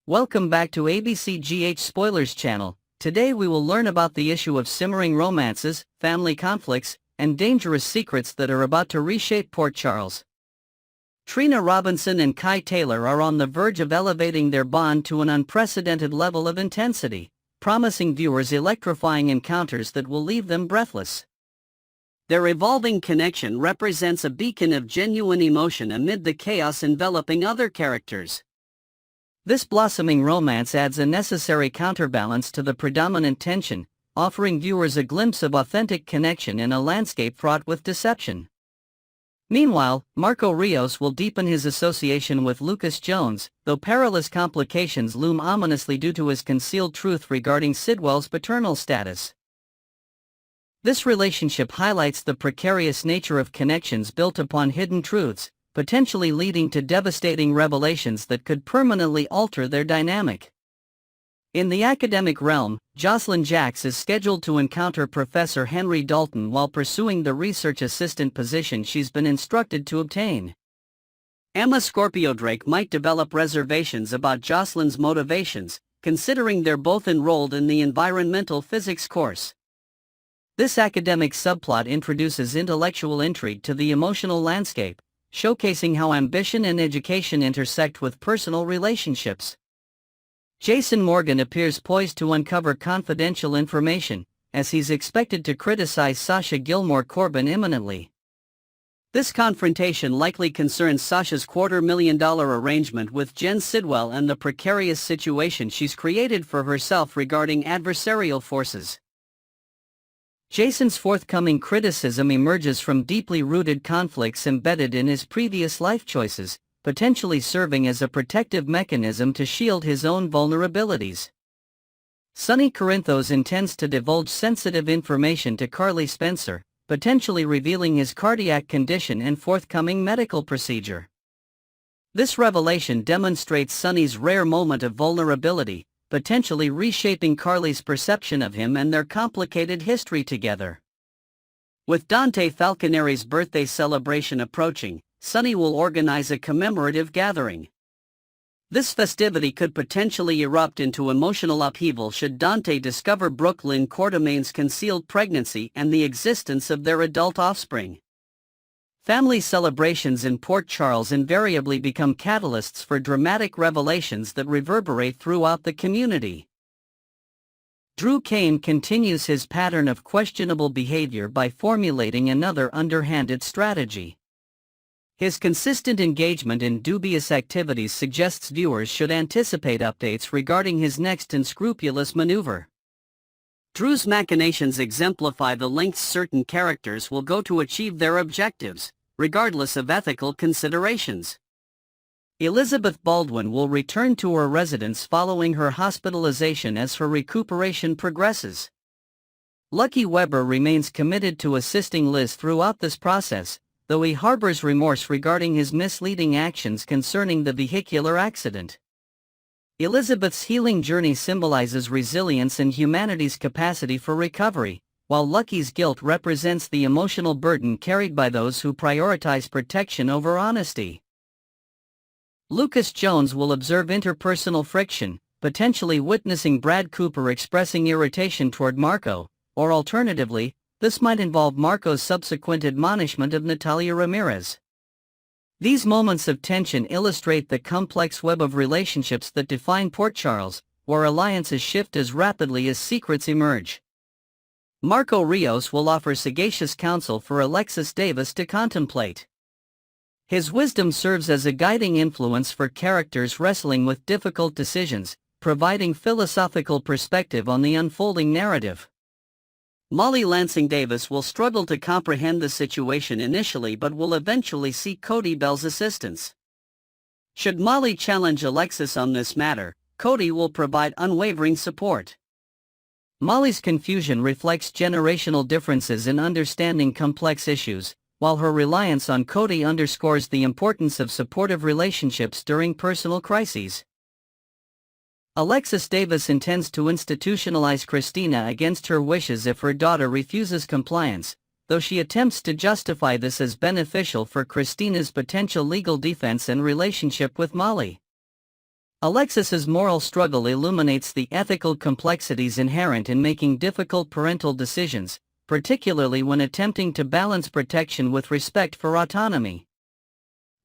Welcome back to ABCGH Spoilers channel. Today we will learn about the issue of simmering romances, family conflicts, and dangerous secrets that are about to reshape Port Charles. Trina Robinson and Kai Taylor are on the verge of elevating their bond to an unprecedented level of intensity, promising viewers electrifying encounters that will leave them breathless. Their evolving connection represents a beacon of genuine emotion amid the chaos enveloping other characters. This blossoming romance adds a necessary counterbalance to the predominant tension, offering viewers a glimpse of authentic connection in a landscape fraught with deception. Meanwhile, Marco Rios will deepen his association with Lucas Jones, though perilous complications loom ominously due to his concealed truth regarding Sidwell's paternal status. This relationship highlights the precarious nature of connections built upon hidden truths, potentially leading to devastating revelations that could permanently alter their dynamic. In the academic realm, Jocelyn Jacks is scheduled to encounter Professor Henry Dalton while pursuing the research assistant position she's been instructed to obtain. Emma Scorpio-Drake might develop reservations about Jocelyn's motivations, considering they're both enrolled in the environmental physics course. This academic subplot introduces intellectual intrigue to the emotional landscape, showcasing how ambition and education intersect with personal relationships. Jason Morgan appears poised to uncover confidential information, as he's expected to criticize Sasha Gilmore Corbin imminently. This confrontation likely concerns Sasha's $250,000 arrangement with Jen Sidwell and the precarious situation she's created for herself regarding adversarial forces. Jason's forthcoming criticism emerges from deeply rooted conflicts embedded in his previous life choices, potentially serving as a protective mechanism to shield his own vulnerabilities. Sonny Corinthos intends to divulge sensitive information to Carly Spencer, potentially revealing his cardiac condition and forthcoming medical procedure. This revelation demonstrates Sonny's rare moment of vulnerability, potentially reshaping Carly's perception of him and their complicated history together. With Dante Falconeri's birthday celebration approaching, Sonny will organize a commemorative gathering. This festivity could potentially erupt into emotional upheaval should Dante discover Brooklyn Quartermain's concealed pregnancy and the existence of their adult offspring. Family celebrations in Port Charles invariably become catalysts for dramatic revelations that reverberate throughout the community. Drew Kane continues his pattern of questionable behavior by formulating another underhanded strategy. His consistent engagement in dubious activities suggests viewers should anticipate updates regarding his next unscrupulous maneuver. Drew's machinations exemplify the lengths certain characters will go to achieve their objectives, regardless of ethical considerations. Elizabeth Baldwin will return to her residence following her hospitalization as her recuperation progresses. Lucky Weber remains committed to assisting Liz throughout this process, though he harbors remorse regarding his misleading actions concerning the vehicular accident. Elizabeth's healing journey symbolizes resilience and humanity's capacity for recovery, while Lucky's guilt represents the emotional burden carried by those who prioritize protection over honesty. Lucas Jones will observe interpersonal friction, potentially witnessing Brad Cooper expressing irritation toward Marco, or alternatively, this might involve Marco's subsequent admonishment of Natalia Ramirez. These moments of tension illustrate the complex web of relationships that define Port Charles, where alliances shift as rapidly as secrets emerge. Marco Rios will offer sagacious counsel for Alexis Davis to contemplate. His wisdom serves as a guiding influence for characters wrestling with difficult decisions, providing philosophical perspective on the unfolding narrative. Molly Lansing Davis will struggle to comprehend the situation initially but will eventually seek Cody Bell's assistance. Should Molly challenge Alexis on this matter, Cody will provide unwavering support. Molly's confusion reflects generational differences in understanding complex issues, while her reliance on Cody underscores the importance of supportive relationships during personal crises. Alexis Davis intends to institutionalize Christina against her wishes if her daughter refuses compliance, though she attempts to justify this as beneficial for Christina's potential legal defense and relationship with Molly. Alexis's moral struggle illuminates the ethical complexities inherent in making difficult parental decisions, particularly when attempting to balance protection with respect for autonomy.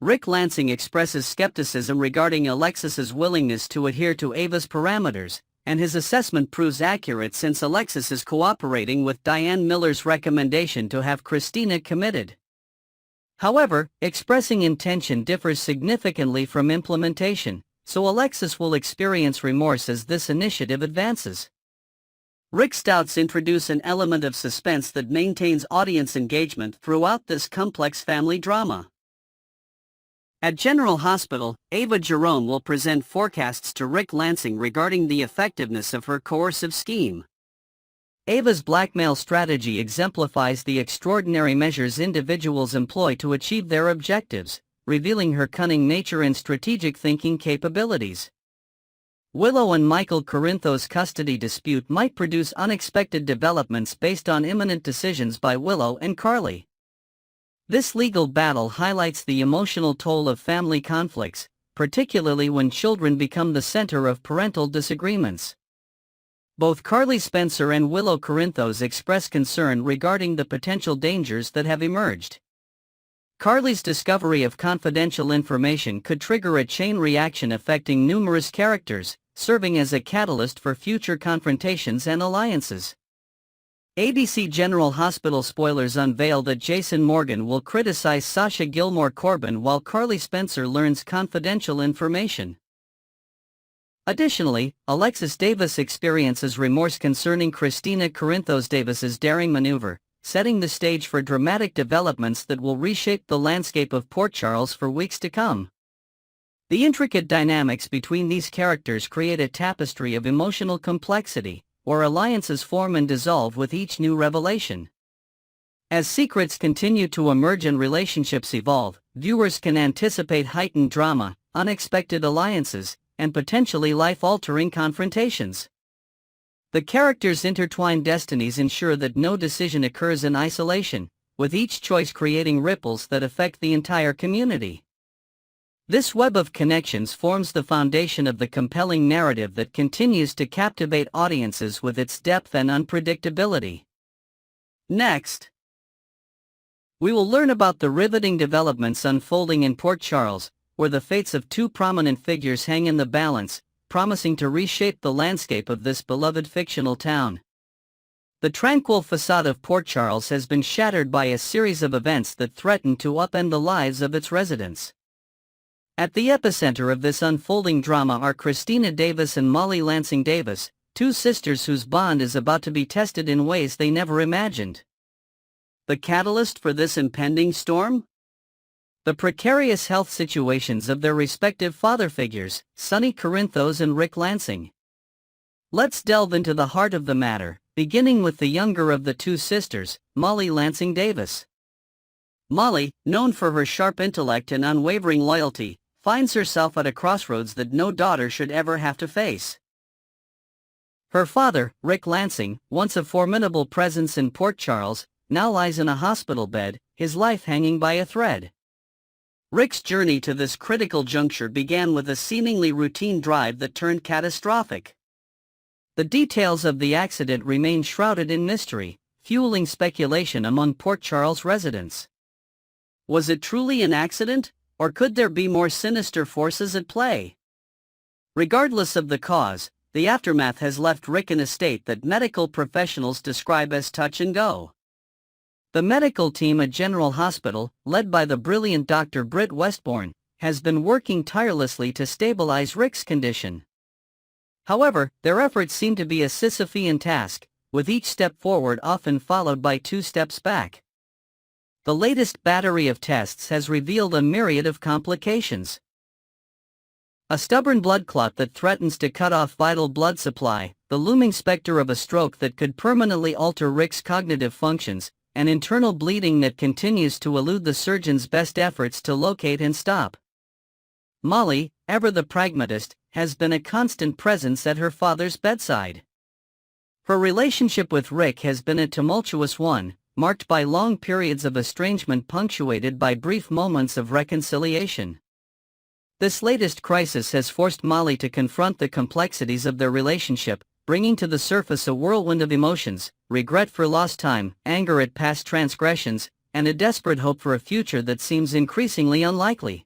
Rick Lansing expresses skepticism regarding Alexis's willingness to adhere to Ava's parameters, and his assessment proves accurate since Alexis is cooperating with Diane Miller's recommendation to have Christina committed. However, expressing intention differs significantly from implementation, so Alexis will experience remorse as this initiative advances. Rick's doubts introduce an element of suspense that maintains audience engagement throughout this complex family drama. At General Hospital, Ava Jerome will present forecasts to Rick Lansing regarding the effectiveness of her coercive scheme. Ava's blackmail strategy exemplifies the extraordinary measures individuals employ to achieve their objectives, revealing her cunning nature and strategic thinking capabilities. Willow and Michael Corinthos' custody dispute might produce unexpected developments based on imminent decisions by Willow and Carly. This legal battle highlights the emotional toll of family conflicts, particularly when children become the center of parental disagreements. Both Carly Spencer and Willow Corinthos express concern regarding the potential dangers that have emerged. Carly's discovery of confidential information could trigger a chain reaction affecting numerous characters, serving as a catalyst for future confrontations and alliances. ABC General Hospital spoilers unveil that Jason Morgan will criticize Sasha Gilmore Corbin while Carly Spencer learns confidential information. Additionally, Alexis Davis experiences remorse concerning Christina Corinthos Davis's daring maneuver, setting the stage for dramatic developments that will reshape the landscape of Port Charles for weeks to come. The intricate dynamics between these characters create a tapestry of emotional complexity, where alliances form and dissolve with each new revelation. As secrets continue to emerge and relationships evolve, viewers can anticipate heightened drama, unexpected alliances, and potentially life-altering confrontations. The characters' intertwined destinies ensure that no decision occurs in isolation, with each choice creating ripples that affect the entire community. This web of connections forms the foundation of the compelling narrative that continues to captivate audiences with its depth and unpredictability. Next, we will learn about the riveting developments unfolding in Port Charles, where the fates of two prominent figures hang in the balance, promising to reshape the landscape of this beloved fictional town. The tranquil facade of Port Charles has been shattered by a series of events that threaten to upend the lives of its residents. At the epicenter of this unfolding drama are Christina Davis and Molly Lansing Davis, two sisters whose bond is about to be tested in ways they never imagined. The catalyst for this impending storm? The precarious health situations of their respective father figures, Sonny Corinthos and Rick Lansing. Let's delve into the heart of the matter, beginning with the younger of the two sisters, Molly Lansing Davis. Molly, known for her sharp intellect and unwavering loyalty, finds herself at a crossroads that no daughter should ever have to face. Her father, Rick Lansing, once a formidable presence in Port Charles, now lies in a hospital bed, his life hanging by a thread. Rick's journey to this critical juncture began with a seemingly routine drive that turned catastrophic. The details of the accident remain shrouded in mystery, fueling speculation among Port Charles residents. Was it truly an accident, or could there be more sinister forces at play? Regardless of the cause, the aftermath has left Rick in a state that medical professionals describe as touch and go. The medical team at General Hospital, led by the brilliant Dr. Britt Westbourne, has been working tirelessly to stabilize Rick's condition. However, their efforts seem to be a Sisyphean task, with each step forward often followed by 2 steps back. The latest battery of tests has revealed a myriad of complications. A stubborn blood clot that threatens to cut off vital blood supply, the looming specter of a stroke that could permanently alter Rick's cognitive functions, and internal bleeding that continues to elude the surgeon's best efforts to locate and stop. Molly, ever the pragmatist, has been a constant presence at her father's bedside. Her relationship with Rick has been a tumultuous one, marked by long periods of estrangement punctuated by brief moments of reconciliation. This latest crisis has forced Molly to confront the complexities of their relationship, bringing to the surface a whirlwind of emotions: regret for lost time, anger at past transgressions, and a desperate hope for a future that seems increasingly unlikely.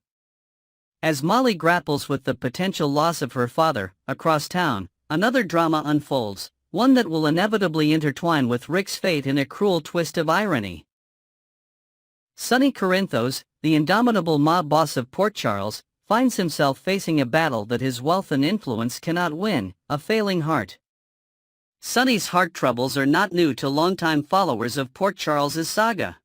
As Molly grapples with the potential loss of her father, across town, another drama unfolds, one that will inevitably intertwine with Rick's fate in a cruel twist of irony. Sonny Corinthos, the indomitable mob boss of Port Charles, finds himself facing a battle that his wealth and influence cannot win: a failing heart. Sonny's heart troubles are not new to longtime followers of Port Charles's saga.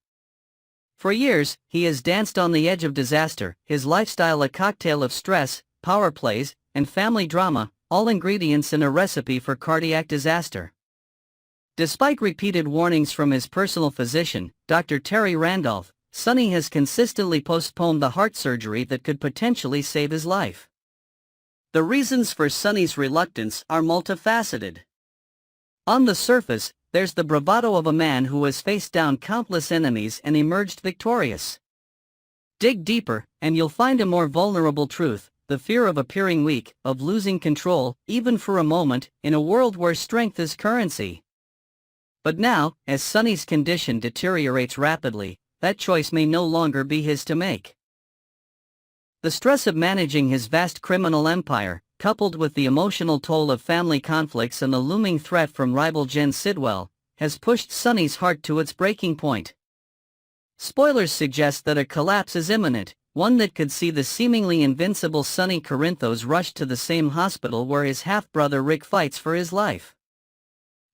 For years, he has danced on the edge of disaster, his lifestyle a cocktail of stress, power plays, and family drama, all ingredients in a recipe for cardiac disaster. Despite repeated warnings from his personal physician, Dr. Terry Randolph, Sonny has consistently postponed the heart surgery that could potentially save his life. The reasons for Sonny's reluctance are multifaceted. On the surface, there's the bravado of a man who has faced down countless enemies and emerged victorious. Dig deeper, and you'll find a more vulnerable truth: the fear of appearing weak, of losing control, even for a moment, in a world where strength is currency. But now, as Sonny's condition deteriorates rapidly, that choice may no longer be his to make. The stress of managing his vast criminal empire, coupled with the emotional toll of family conflicts and the looming threat from rival Jen Sidwell, has pushed Sonny's heart to its breaking point. Spoilers suggest that a collapse is imminent, one that could see the seemingly invincible Sonny Corinthos rushed to the same hospital where his half-brother Rick fights for his life.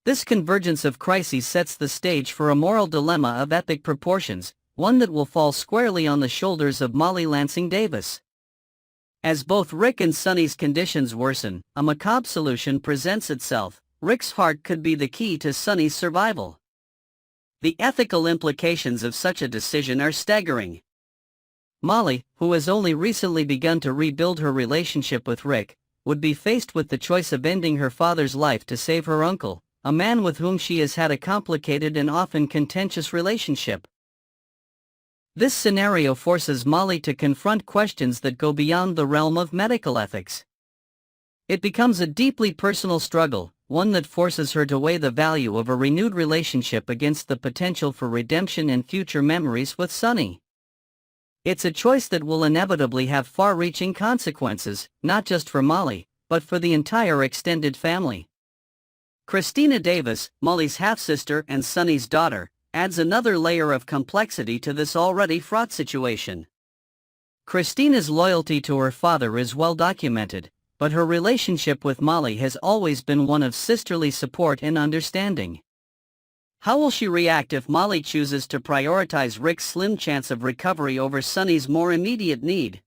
This convergence of crises sets the stage for a moral dilemma of epic proportions, one that will fall squarely on the shoulders of Molly Lansing Davis. As both Rick and Sonny's conditions worsen, a macabre solution presents itself: Rick's heart could be the key to Sonny's survival. The ethical implications of such a decision are staggering. Molly, who has only recently begun to rebuild her relationship with Rick, would be faced with the choice of ending her father's life to save her uncle, a man with whom she has had a complicated and often contentious relationship. This scenario forces Molly to confront questions that go beyond the realm of medical ethics. It becomes a deeply personal struggle, one that forces her to weigh the value of a renewed relationship against the potential for redemption and future memories with Sonny. It's a choice that will inevitably have far-reaching consequences, not just for Molly, but for the entire extended family. Christina Davis, Molly's half-sister and Sonny's daughter, adds another layer of complexity to this already fraught situation. Christina's loyalty to her father is well documented, but her relationship with Molly has always been one of sisterly support and understanding. How will she react if Molly chooses to prioritize Rick's slim chance of recovery over Sonny's more immediate need?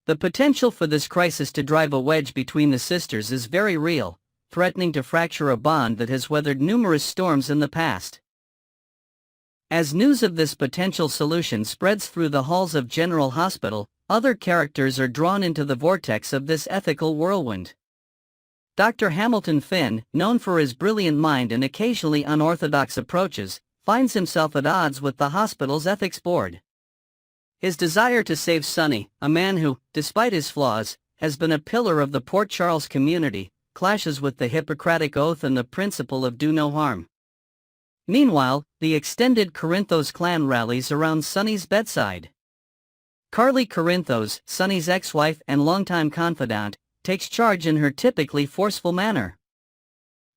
The potential for this crisis to drive a wedge between the sisters is very real, threatening to fracture a bond that has weathered numerous storms in the past. As news of this potential solution spreads through the halls of General Hospital, other characters are drawn into the vortex of this ethical whirlwind. Dr. Hamilton Finn, known for his brilliant mind and occasionally unorthodox approaches, finds himself at odds with the hospital's ethics board. His desire to save Sonny, a man who, despite his flaws, has been a pillar of the Port Charles community, clashes with the Hippocratic Oath and the principle of do no harm. Meanwhile, the extended Corinthos clan rallies around Sonny's bedside. Carly Corinthos, Sonny's ex-wife and longtime confidant, takes charge in her typically forceful manner.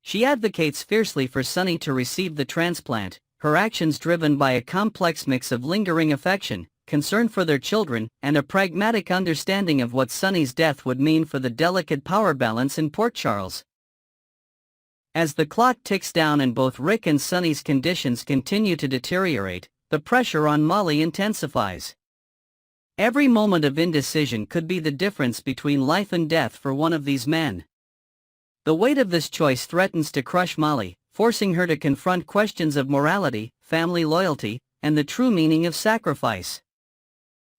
She advocates fiercely for Sonny to receive the transplant, her actions driven by a complex mix of lingering affection, concern for their children, and a pragmatic understanding of what Sonny's death would mean for the delicate power balance in Port Charles. As the clock ticks down and both Rick and Sonny's conditions continue to deteriorate, the pressure on Molly intensifies. Every moment of indecision could be the difference between life and death for one of these men. The weight of this choice threatens to crush Molly, forcing her to confront questions of morality, family loyalty, and the true meaning of sacrifice.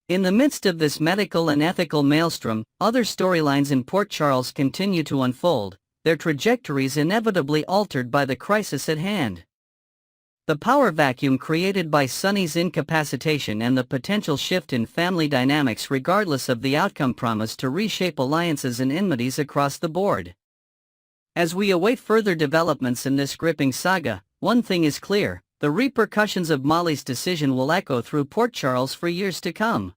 In the midst of this medical and ethical maelstrom, other storylines in Port Charles continue to unfold, their trajectories inevitably altered by the crisis at hand. The power vacuum created by Sunny's incapacitation and the potential shift in family dynamics regardless of the outcome promise to reshape alliances and enmities across the board. As we await further developments in this gripping saga, one thing is clear: the repercussions of Molly's decision will echo through Port Charles for years to come.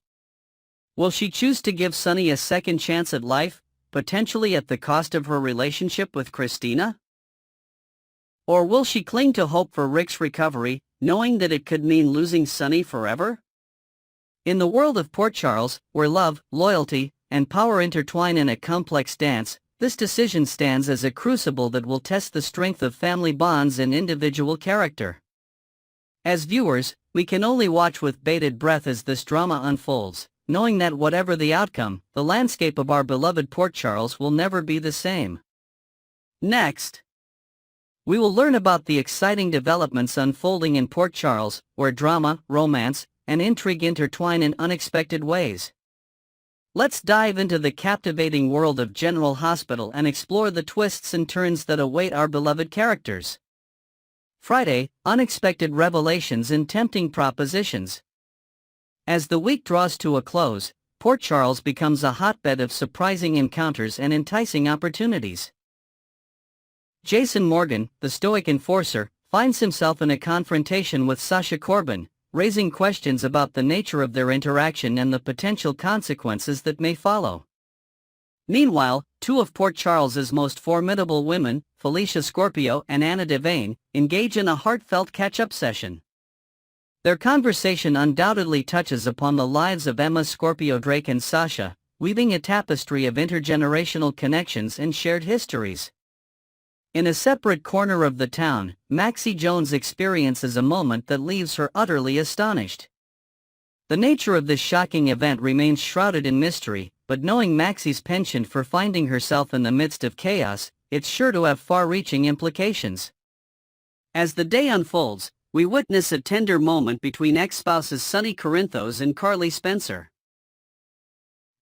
Will she choose to give Sunny a second chance at life, potentially at the cost of her relationship with Christina? Or will she cling to hope for Rick's recovery, knowing that it could mean losing Sunny forever? In the world of Port Charles, where love, loyalty, and power intertwine in a complex dance, this decision stands as a crucible that will test the strength of family bonds and individual character. As viewers, we can only watch with bated breath as this drama unfolds, knowing that whatever the outcome, the landscape of our beloved Port Charles will never be the same. Next, we will learn about the exciting developments unfolding in Port Charles, where drama, romance, and intrigue intertwine in unexpected ways. Let's dive into the captivating world of General Hospital and explore the twists and turns that await our beloved characters. Friday, unexpected revelations and tempting propositions. As the week draws to a close, Port Charles becomes a hotbed of surprising encounters and enticing opportunities. Jason Morgan, the stoic enforcer, finds himself in a confrontation with Sasha Corbin, raising questions about the nature of their interaction and the potential consequences that may follow. Meanwhile, two of Port Charles's most formidable women, Felicia Scorpio and Anna Devane, engage in a heartfelt catch-up session. Their conversation undoubtedly touches upon the lives of Emma Scorpio Drake and Sasha, weaving a tapestry of intergenerational connections and shared histories. In a separate corner of the town, Maxie Jones experiences a moment that leaves her utterly astonished. The nature of this shocking event remains shrouded in mystery, but knowing Maxie's penchant for finding herself in the midst of chaos, it's sure to have far-reaching implications. As the day unfolds, we witness a tender moment between ex-spouses Sonny Corinthos and Carly Spencer.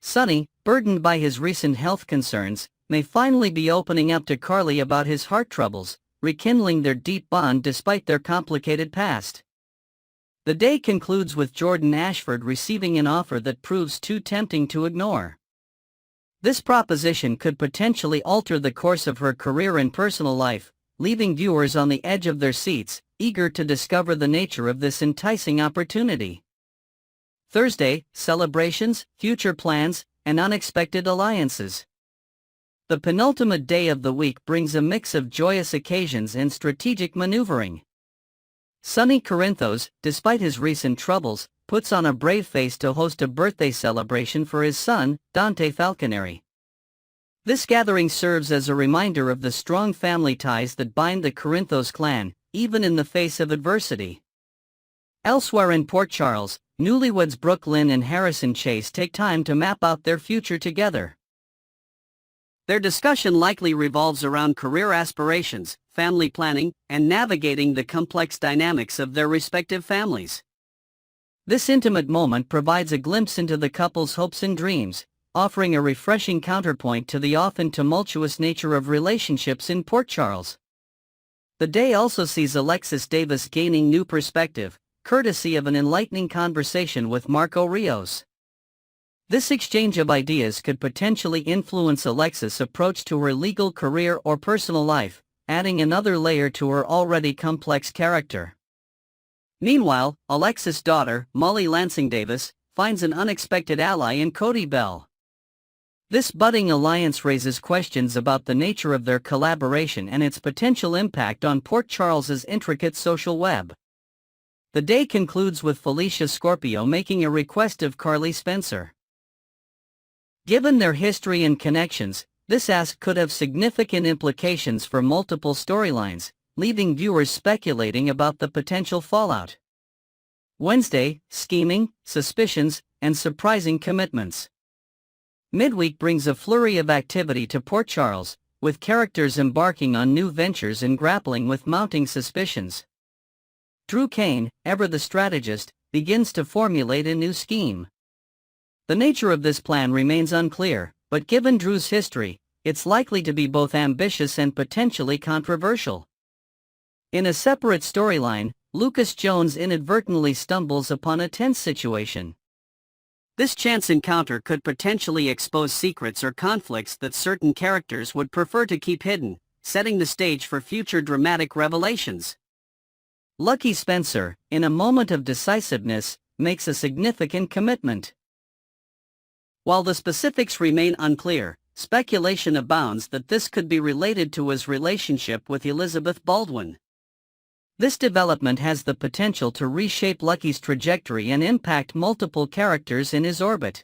Sonny, burdened by his recent health concerns, may finally be opening up to Carly about his heart troubles, rekindling their deep bond despite their complicated past. The day concludes with Jordan Ashford receiving an offer that proves too tempting to ignore. This proposition could potentially alter the course of her career and personal life, leaving viewers on the edge of their seats, eager to discover the nature of this enticing opportunity. Thursday, celebrations, future plans, and unexpected alliances. The penultimate day of the week brings a mix of joyous occasions and strategic maneuvering. Sonny Corinthos, despite his recent troubles, puts on a brave face to host a birthday celebration for his son, Dante Falconeri. This gathering serves as a reminder of the strong family ties that bind the Corinthos clan, even in the face of adversity. Elsewhere in Port Charles, newlyweds Brooke Lynn and Harrison Chase take time to map out their future together. Their discussion likely revolves around career aspirations, family planning, and navigating the complex dynamics of their respective families. This intimate moment provides a glimpse into the couple's hopes and dreams, offering a refreshing counterpoint to the often tumultuous nature of relationships in Port Charles. The day also sees Alexis Davis gaining new perspective, courtesy of an enlightening conversation with Marco Rios. This exchange of ideas could potentially influence Alexis' approach to her legal career or personal life, adding another layer to her already complex character. Meanwhile, Alexis' daughter, Molly Lansing Davis, finds an unexpected ally in Cody Bell. This budding alliance raises questions about the nature of their collaboration and its potential impact on Port Charles's intricate social web. The day concludes with Felicia Scorpio making a request of Carly Spencer. Given their history and connections, this ask could have significant implications for multiple storylines, leaving viewers speculating about the potential fallout. Wednesday, scheming, suspicions, and surprising commitments. Midweek brings a flurry of activity to Port Charles, with characters embarking on new ventures and grappling with mounting suspicions. Drew Kane, ever the strategist, begins to formulate a new scheme. The nature of this plan remains unclear, but given Drew's history, it's likely to be both ambitious and potentially controversial. In a separate storyline, Lucas Jones inadvertently stumbles upon a tense situation. This chance encounter could potentially expose secrets or conflicts that certain characters would prefer to keep hidden, setting the stage for future dramatic revelations. Lucky Spencer, in a moment of decisiveness, makes a significant commitment. While the specifics remain unclear, speculation abounds that this could be related to his relationship with Elizabeth Baldwin. This development has the potential to reshape Lucky's trajectory and impact multiple characters in his orbit.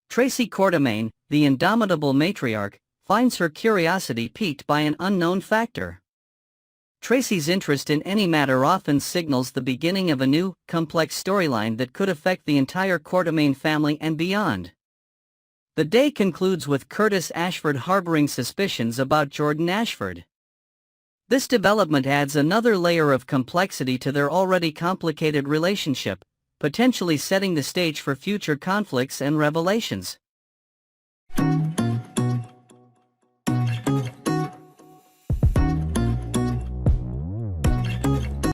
Tracy Quartermaine, the indomitable matriarch, finds her curiosity piqued by an unknown factor. Tracy's interest in any matter often signals the beginning of a new, complex storyline that could affect the entire Quartermaine family and beyond. The day concludes with Curtis Ashford harboring suspicions about Jordan Ashford. This development adds another layer of complexity to their already complicated relationship, potentially setting the stage for future conflicts and revelations.